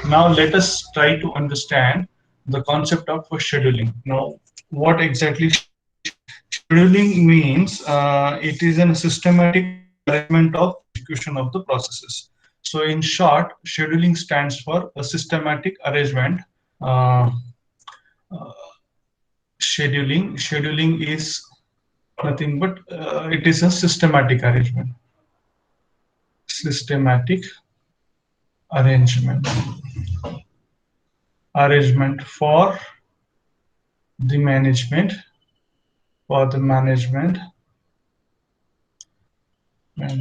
Now let us try to understand the concept of scheduling. Now, what exactly scheduling means? It is a systematic arrangement of execution of the processes. So, in short, scheduling stands for a systematic arrangement. Uh, uh, scheduling is nothing but it is a systematic arrangement. Systematic arrangement. Arrangement the management for the management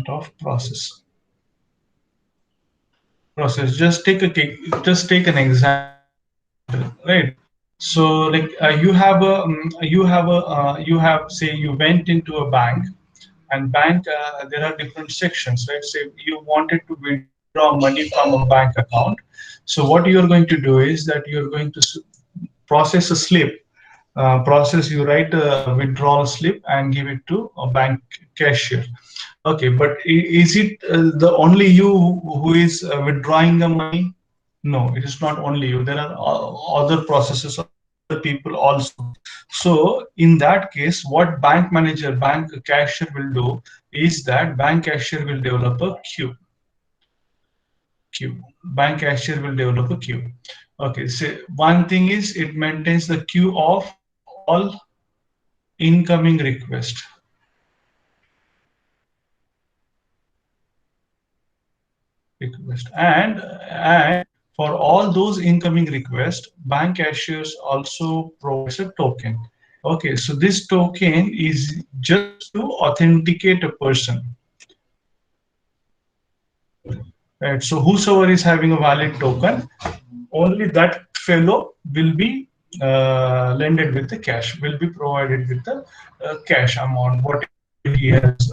of process. Just take an example, right? So like you have, say, you went into a bank, and bank, there are different sections, right? Say you wanted to withdraw money from a bank account. So what you're going to do is that you're going to process a slip, you write a withdrawal slip and give it to a bank cashier. Okay, but is it the only you who is withdrawing the money? No, it is not only you. There are other processes, other people also. So in that case, what bank cashier will do is that bank cashier will develop a queue. Bank cashier will develop a queue. Okay, so one thing is it maintains the queue of all incoming request. And for all those incoming requests, bank cashiers also provides a token. Okay, so this token is just to authenticate a person, right? So whosoever is having a valid token, only that fellow will be lended with the cash, will be provided with the cash amount, whatever he has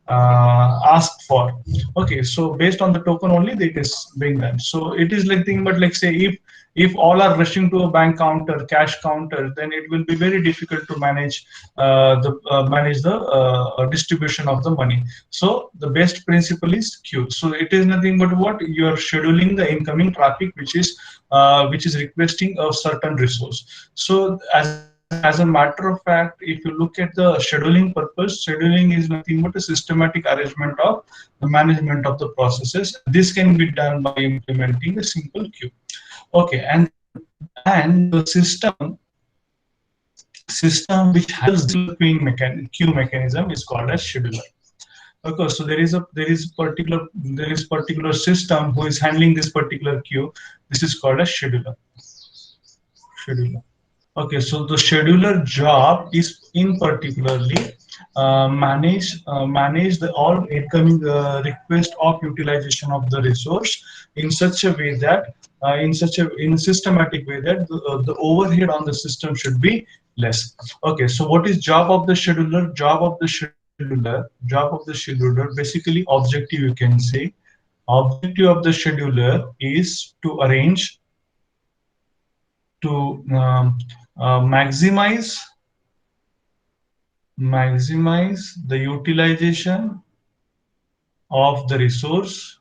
asked for. Okay, so based on the token only it is being done. So it is like thing, but like say if all are rushing to a bank counter, cash counter, then it will be very difficult to manage the distribution of the money. So the best principle is queue. So it is nothing but what you are scheduling the incoming traffic, which is requesting a certain resource. So as a matter of fact, if you look at the scheduling purpose, scheduling is nothing but a systematic arrangement of the management of the processes. This can be done by implementing a simple queue. Okay, and the system which handles this queue mechanism is called as scheduler. Okay, so there is particular system who is handling this particular queue. This is called as scheduler. Okay, so the scheduler job is in particularly manage the all incoming request of utilization of the resource in such a way that in a systematic way that the overhead on the system should be less. Okay, so what is job of the scheduler? Job of the scheduler, basically objective, you can say. Objective of the scheduler is to arrange, to maximize the utilization of the resource.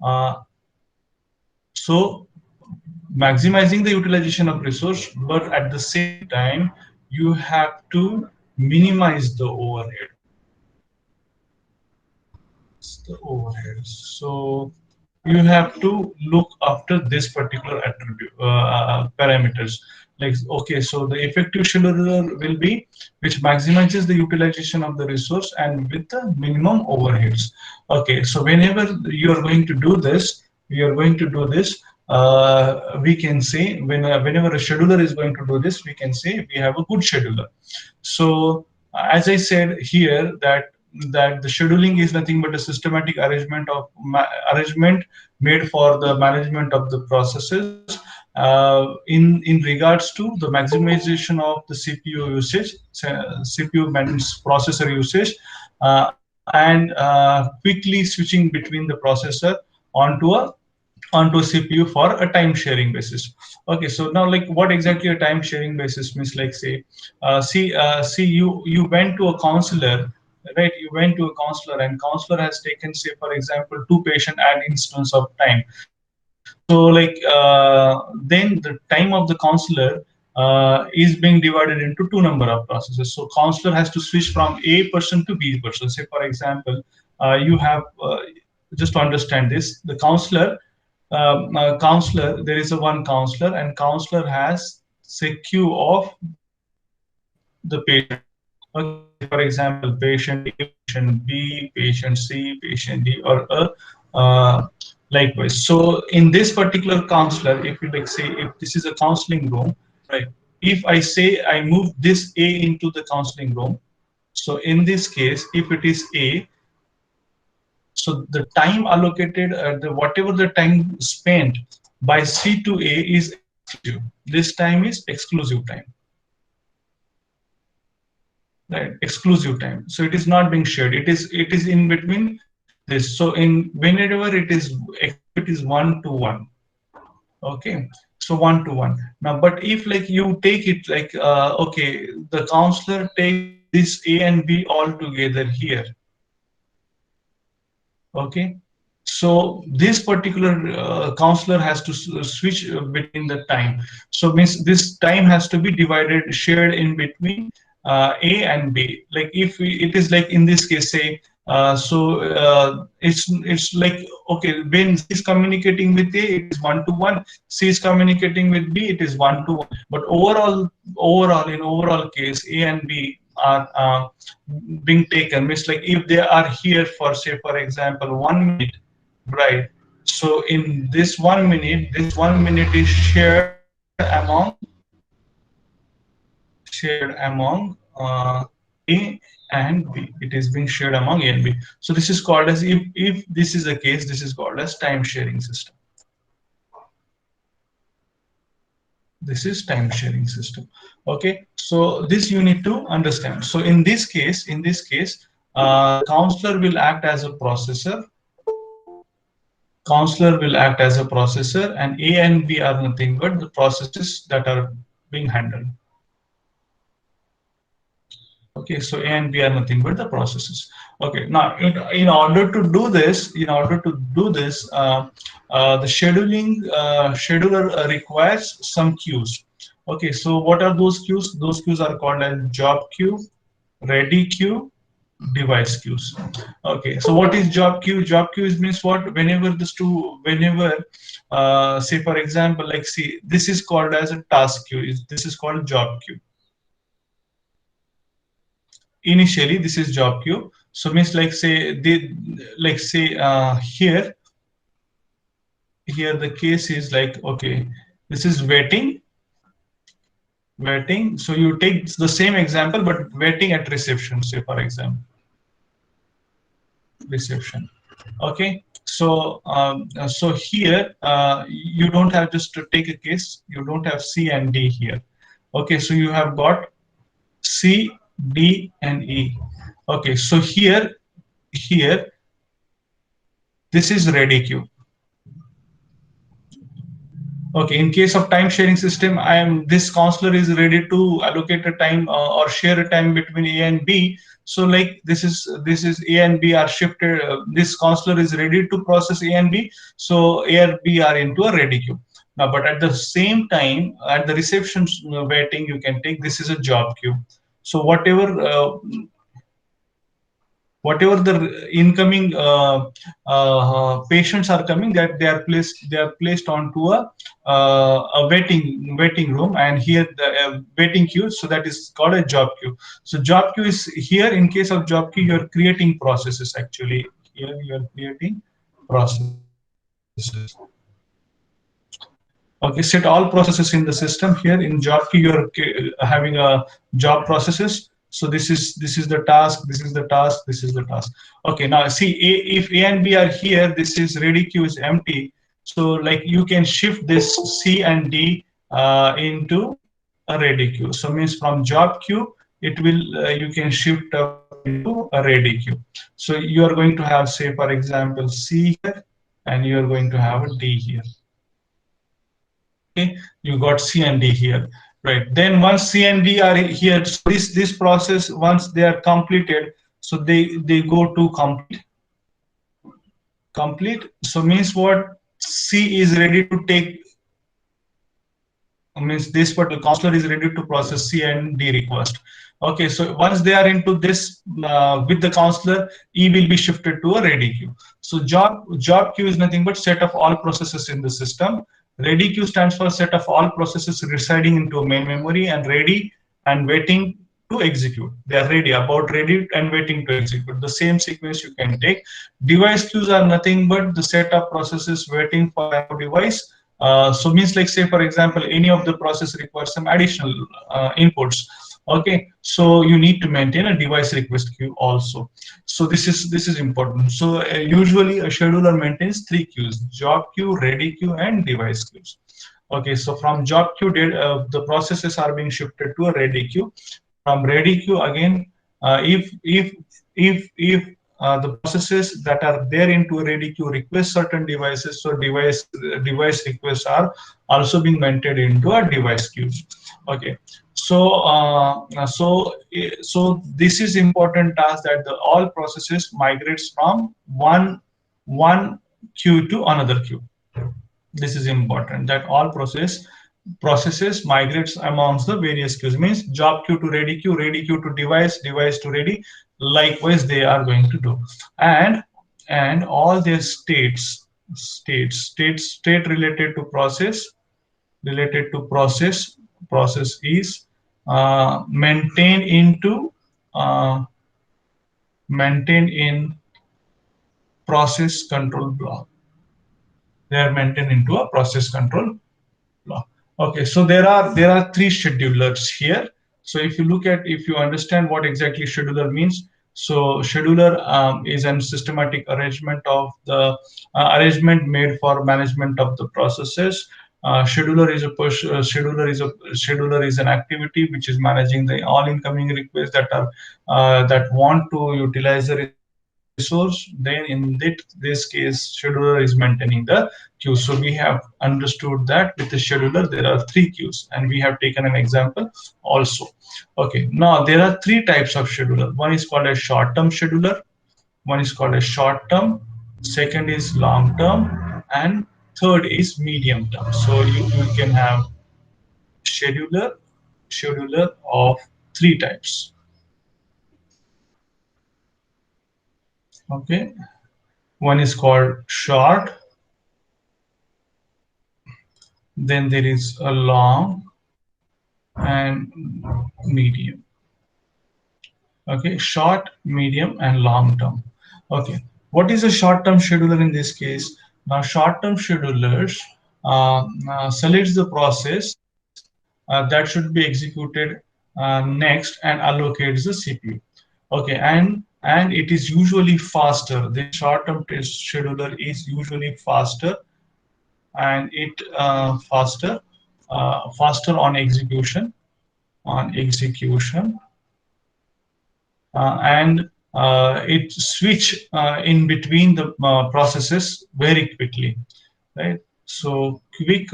uh, so maximizing the utilization of resource, but at the same time you have to minimize the overhead. So you have to look after this particular attribute parameters. Like, okay, so the effective scheduler will be which maximizes the utilization of the resource and with the minimum overheads. Okay, so whenever you are going to do this, we can say whenever a scheduler is going to do this, we can say we have a good scheduler. So as I said here, that the scheduling is nothing but a systematic arrangement made for the management of the processes in regards to the maximization of the CPU usage. CPU means processor usage, and quickly switching between the processor onto a CPU for a time sharing basis. Okay, so now like what exactly a time sharing basis means? Like say, see, you went to a counselor, right? You went to a counselor and counselor has taken, say for example, two patient at instance of time. So like then the time of the counselor is being divided into two number of processes. So counselor has to switch from A person to B person. Say for example, you have just to understand this, the counselor, there is a one counselor, and counselor has say queue of the patient. Okay, say for example, patient A, patient B, patient C, patient D, or likewise. So in this particular counselor, if you like say if this is a counseling room, right? If I say I move this A into the counseling room, so in this case, if it is A, so the time allocated, the whatever the time spent by C to A is exclusive. This time is exclusive time, right? Exclusive time. So it is not being shared. It is in between this. So in whenever it is exclusive, it is one to one. Okay. So one to one. Now, but if like you take it like okay, the counselor takes this A and B all together here. Okay, so this particular counselor has to switch between the time. So means this time has to be divided, shared in between A and B. Like if it is like in this case, say, it's like okay, when C is communicating with A, it is one to one. C is communicating with B, it is one to one. But overall in overall case, A and B are being taken. Means like if they are here for say for example 1 minute, right? So in this 1 minute is shared among A and B. It is being shared among A and B. So this is called as, if this is the case, this is called as time sharing system. This is time sharing system. Okay, so this you need to understand. So in this case, counselor will act as a processor. Counselor will act as a processor, and A and B are nothing but the processes that are being handled. Okay, so A and B are nothing but the processes. Okay, now in order to do this, the scheduler requires some queues. Okay, so what are those queues? Those queues are called as job queue, ready queue, device queues. Okay, so what is job queue? Job queue is means what? Whenever say for example, like see, this is called as a task queue. This is called job queue. Initially this is job queue. So means like say here the case is like okay, this is waiting. So you take the same example but waiting at reception, say for example reception. Okay, so here you don't have, just to take a case, you don't have C and D here. Okay, so you have got C, D and E. Okay, so here this is ready queue. Okay, in case of time sharing system, this counselor is ready to allocate a time or share a time between A and B. So like this is A and B are shifted. This counselor is ready to process A and B. So A and B are into a ready queue. Now, but at the same time, at the reception waiting, you can take, this is a job queue. So whatever the incoming patients are coming, that they are placed onto a waiting room, and here the waiting queue, so that is called a job queue. So job queue is here, in case of job queue, you are creating processes. Actually here you are creating processes. Okay, set all processes in the system. Here in job queue, you are having a job processes. So this is the task, this is the task, this is the task. Okay, now see, if A and B are here, this is ready queue is empty. So like you can shift this C and D into a ready queue. So means from job queue, it will you can shift up into a ready queue. So you are going to have, say for example, C here, and you are going to have a D here. Okay, you got C and D here, right? Then once C and D are here, so this process, once they are completed, So they go to complete. Complete. So means what? C is ready to take, means this particular counselor is ready to process C and D request. Okay, so once they are into this with the counselor, E will be shifted to a ready queue. So job queue is nothing but set of all processes in the system. Ready queue stands for set of all processes residing into a main memory, and ready and waiting to execute. They are ready, about ready and waiting to execute. The same sequence you can take. Device queues are nothing but the set of processes waiting for a device. So means like, say for example, any of the process requires some additional inputs. Okay, so you need to maintain a device request queue also. So this is important. So usually a scheduler maintains three queues: job queue, ready queue, and device queues. Okay, so from job queue, the processes are being shifted to a ready queue. From ready queue again, if the processes that are there into a ready queue request certain devices, so device requests are also being maintained into a device queue. Okay, so this is important task that the all processes migrates from one queue to another queue. This is important that all processes migrates amongst the various queues, means job queue to ready queue to device to ready. Likewise they are going to do. And all their state related to process is maintained into maintained in process control block. They are maintained into a process control block. Okay, so there are three schedulers here. So if you understand what exactly scheduler means, so scheduler is a systematic arrangement of the arrangement made for management of the processes. Scheduler is an activity which is managing the all incoming requests that are that want to utilize the resource. Then in this case, scheduler is maintaining the queue. So we have understood that with the scheduler there are three queues, and we have taken an example also. Okay, now there are three types of scheduler. One is called a short-term scheduler, one is called a short-term, second is long-term, and third is medium-term. So you can have scheduler scheduler of three types. Okay, one is called short, then there is a long and medium. Okay, short, medium, and long term. Okay, what is a short term scheduler in this case? Now short term schedulers selects the process that should be executed next and allocates the CPU. Okay, and it is usually faster. This short term scheduler is usually faster, and it faster on execution, and it switch in between the processes very quickly, right? So quick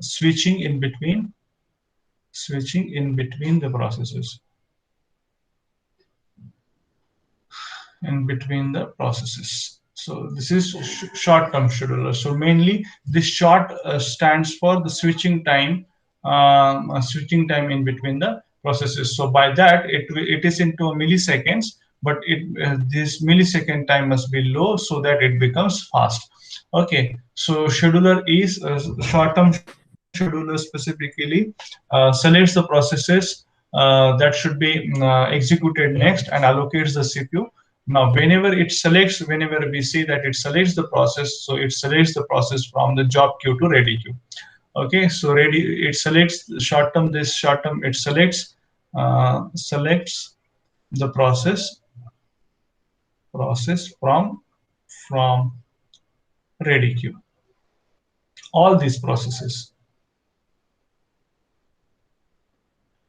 switching in between the processes, in between the processes. So this is short-term scheduler. So mainly this short stands for the switching time in between the processes. So by that it is into milliseconds, but this millisecond time must be low so that it becomes fast. Okay, so scheduler is short-term scheduler specifically selects the processes that should be executed next and allocates the CPU. Now, whenever we see that it selects the process, so it selects the process from the job queue to ready queue. Okay, so ready, it selects short term. This short term, it selects the process from ready queue. All these processes,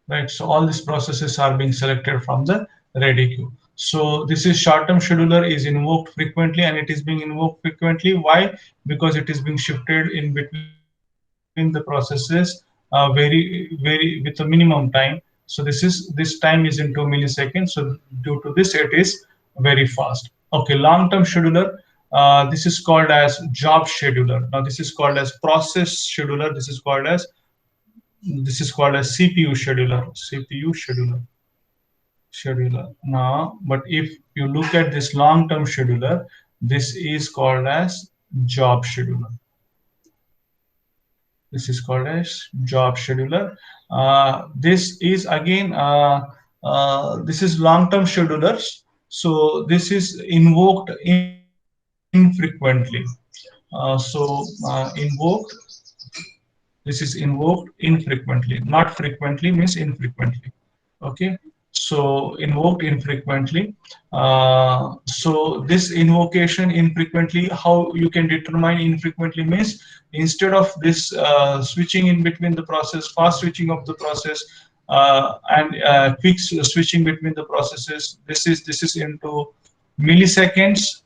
right? So all these processes are being selected from the ready queue. So this is short-term scheduler is invoked frequently, and it is being invoked frequently. Why? Because it is being shifted in between the processes very with a minimum time. So this time is in 2 milliseconds. So due to this, it is very fast. Okay, long-term scheduler. This is called as job scheduler. Now this is called as process scheduler. This is called as CPU scheduler. CPU scheduler. Now, but if you look at this long-term scheduler, this is called as job scheduler. This is called as job scheduler. This is again this is long-term schedulers. So this is invoked infrequently. This is invoked infrequently. Not frequently means infrequently. Okay, so invoked infrequently. So this invocation infrequently, how you can determine infrequently means, instead of this switching in between the process, fast switching of the process, and quick switching between the processes, this is into milliseconds,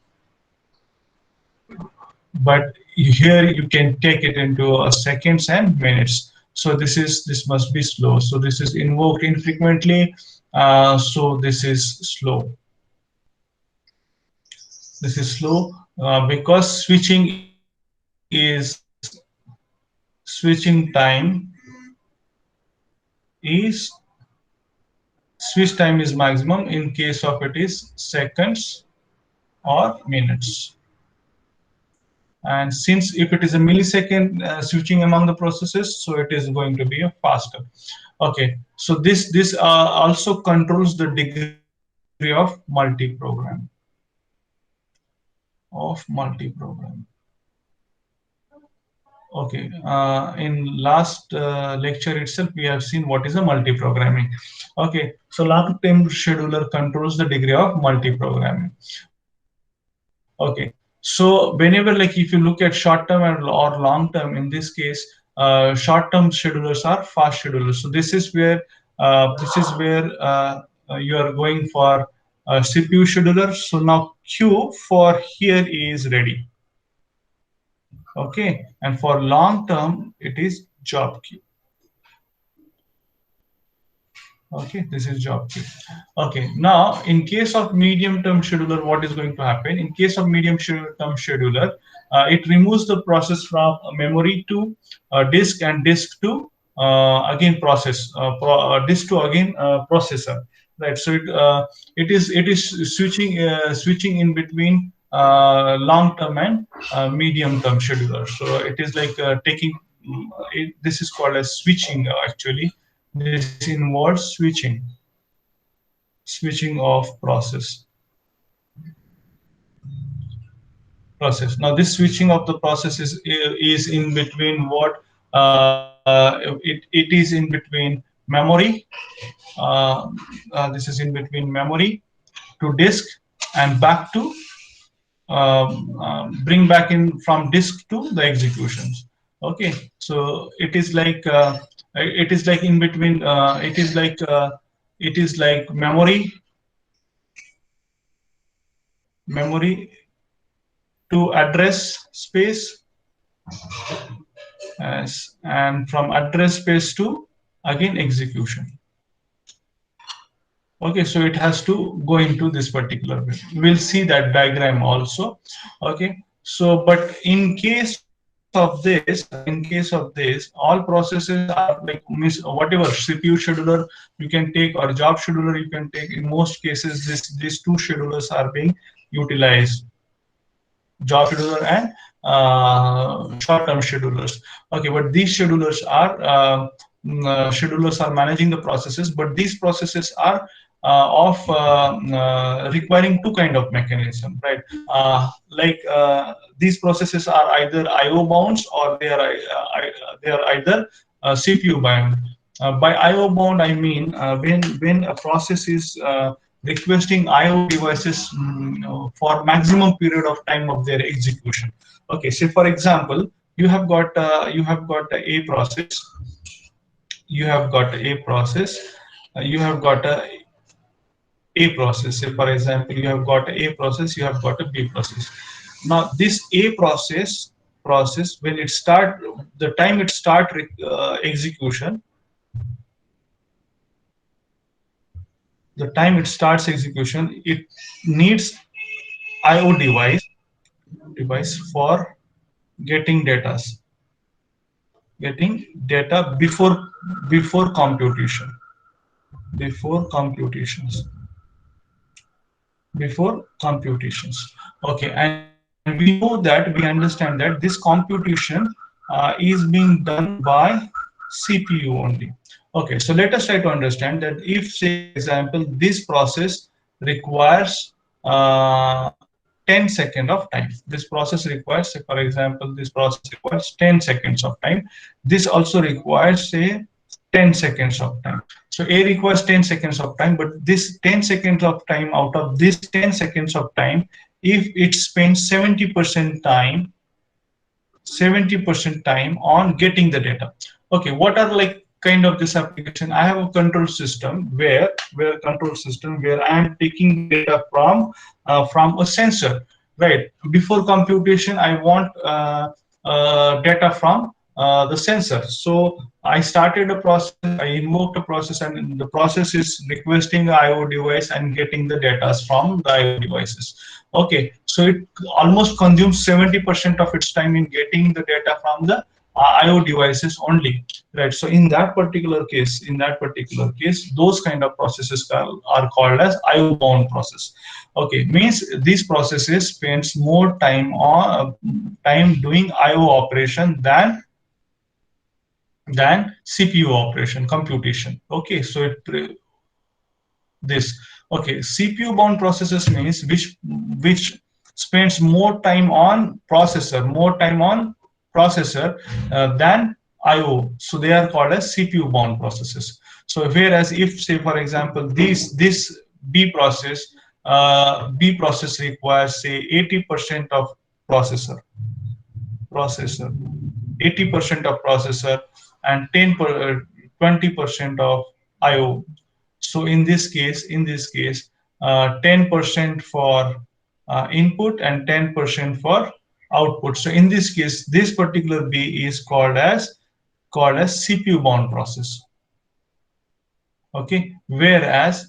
but here you can take it into seconds and minutes. So this must be slow. So this is invoked infrequently. So this is slow. This is slow because switching time is switch time is maximum in case of it is seconds or minutes. And since if it is a millisecond switching among the processes, so it is going to be a faster. Okay, so this also controls the degree of multi-program. Okay, in last lecture itself, we have seen what is a multi-programming. Okay, so long-term scheduler controls the degree of multi-programming. Okay, so whenever, like, if you look at short-term or long-term, in this case, short-term schedulers are fast schedulers. So this is where you are going for CPU scheduler. So now queue for here is ready. Okay, and for long term it is job queue. Okay, this is job queue. Okay, now in case of medium term scheduler, what is going to happen? In case of medium term scheduler, it removes the process from memory to disk, and disk to again process, disk to again processor. Right, so it is switching in between long term and medium term scheduler. So it is like taking this is called as switching actually. This involves switching of process. Now this switching of the process is in between what it is in between memory. This is in between memory to disk and back to bring back in from disk to the executions. Okay, so it is like in between. It is like memory to address space, as and from address space to again execution. Okay, so it has to go into this particular way. We'll see that diagram also. Okay, so but in case of this, all processes are like whatever CPU scheduler you can take or job scheduler you can take. In most cases, these two schedulers are being utilized, job scheduler and short-term schedulers. Okay, but these schedulers are managing the processes, but these processes are of requiring two kind of mechanism, right? These processes are either IO bounds or they are either CPU bound. By IO bound, I mean when a process is requesting IO devices for maximum period of time of their execution. Okay, so for example, you have got a process, you have got a process, you have got a process. Say for example, you have got a process, you have got a B process. Now this A process when it start, the time it start execution, the time it starts execution, it needs IO device for getting data, before computation, before computations, before computations. Okay, and we know that, we understand that this computation is being done by CPU only. Okay, so let us try to understand that if, say for example, this process requires 10 seconds of time. This process requires, say for example, this process requires 10 seconds of time. This also requires, say, 10 seconds of time. So A requires 10 seconds of time, but this 10 seconds of time, out of this 10 seconds of time, if it spends 70% time, 70% time on getting the data. Okay, what are like kind of this application? I have a control system where I am taking the data from a sensor, right? Before computation, I want data from the sensor. So I started a process, I invoked a process, and the process is requesting the IO device and getting the data from the IO devices. Okay, so it almost consumes 70% of its time in getting the data from the IO devices only, right? So in that particular case, those kind of processes are called as IO bound process. Okay, means these processes spends more time doing IO operation than CPU operation computation. Okay, so this okay, CPU bound processes means which spends more time on processor than IO, so they are called as CPU bound processes. So whereas if, say for example, this B process requires, say, 80% of processor processor 80% of processor, and 20% of IO. So in this case, 10% for input and 10% for output. So in this case, this particular B is called as CPU bound process. Okay, whereas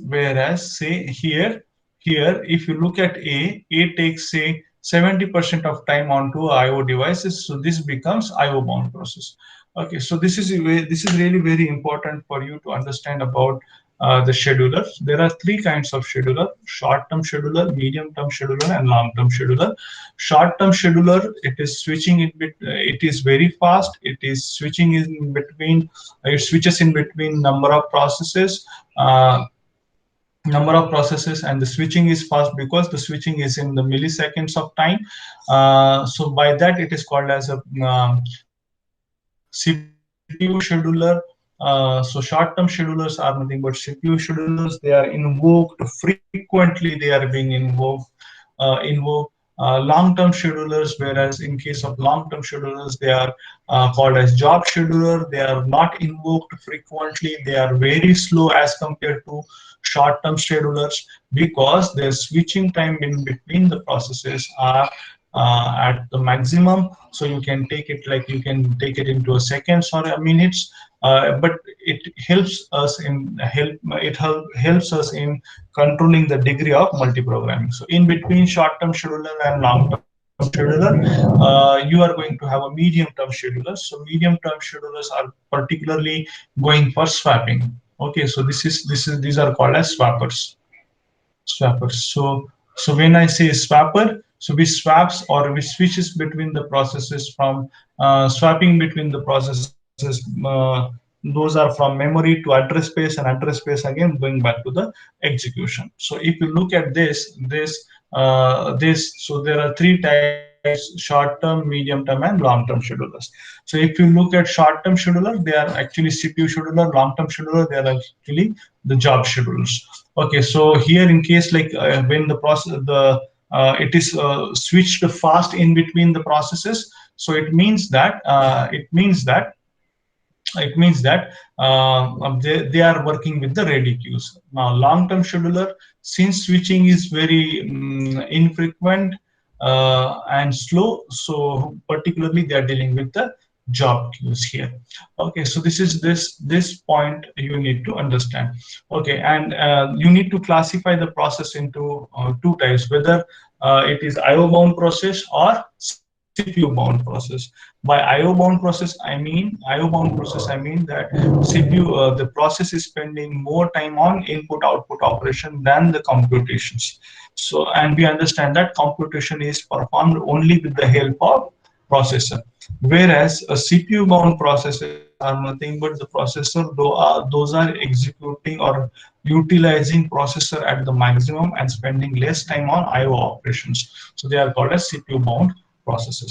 say here if you look at A takes, say, 70% of time onto IO devices, so this becomes IO bound process. Okay, so this is really very important for you to understand about the schedulers. There are three kinds of scheduler: short-term scheduler, medium-term scheduler, and long-term scheduler. Short-term scheduler, it is very fast. It switches in between uh, number of processes, and the switching is fast because the switching is in the milliseconds of time. So by that, it is called as a CPU scheduler. So short-term schedulers are nothing but CPU schedulers. They are invoked frequently. They are being invoked. Long-term schedulers, whereas in case of long-term schedulers, they are called as job scheduler. They are not invoked frequently. They are very slow as compared to short-term schedulers, because their switching time in between the processes are at the maximum. So you can take it into a seconds or a minutes, but it helps us in controlling the degree of multi-programming. So in between short-term scheduler and long-term scheduler, you are going to have a medium-term scheduler. So medium-term schedulers are particularly going for swapping. Okay, so these are called as swappers. So when I say swapper, so we swaps or we switches between the processes from swapping between the processes. Those are from memory to address space, and address space again going back to the execution. So if you look at so there are three types: short-term, medium-term, and long-term schedulers. So if you look at short-term scheduler, they are actually CPU scheduler. Long-term scheduler, they are actually the job schedulers. Okay, so here in case like when the process the it is switched fast in between the processes, so it means that they are working with the ready queues. Now long-term scheduler, since switching is very infrequent and slow, so particularly they are dealing with the job queues here. Okay, so this point you need to understand. Okay, and you need to classify the process into two types, whether it is IO bound process or CPU bound process. By IO bound process, I mean that CPU, the process is spending more time on input output operation than the computations. So, and we understand that computation is performed only with the help of processor, whereas a CPU bound processes are nothing but the processor, those are executing or utilizing processor at the maximum and spending less time on IO operations. So they are called as CPU bound processes.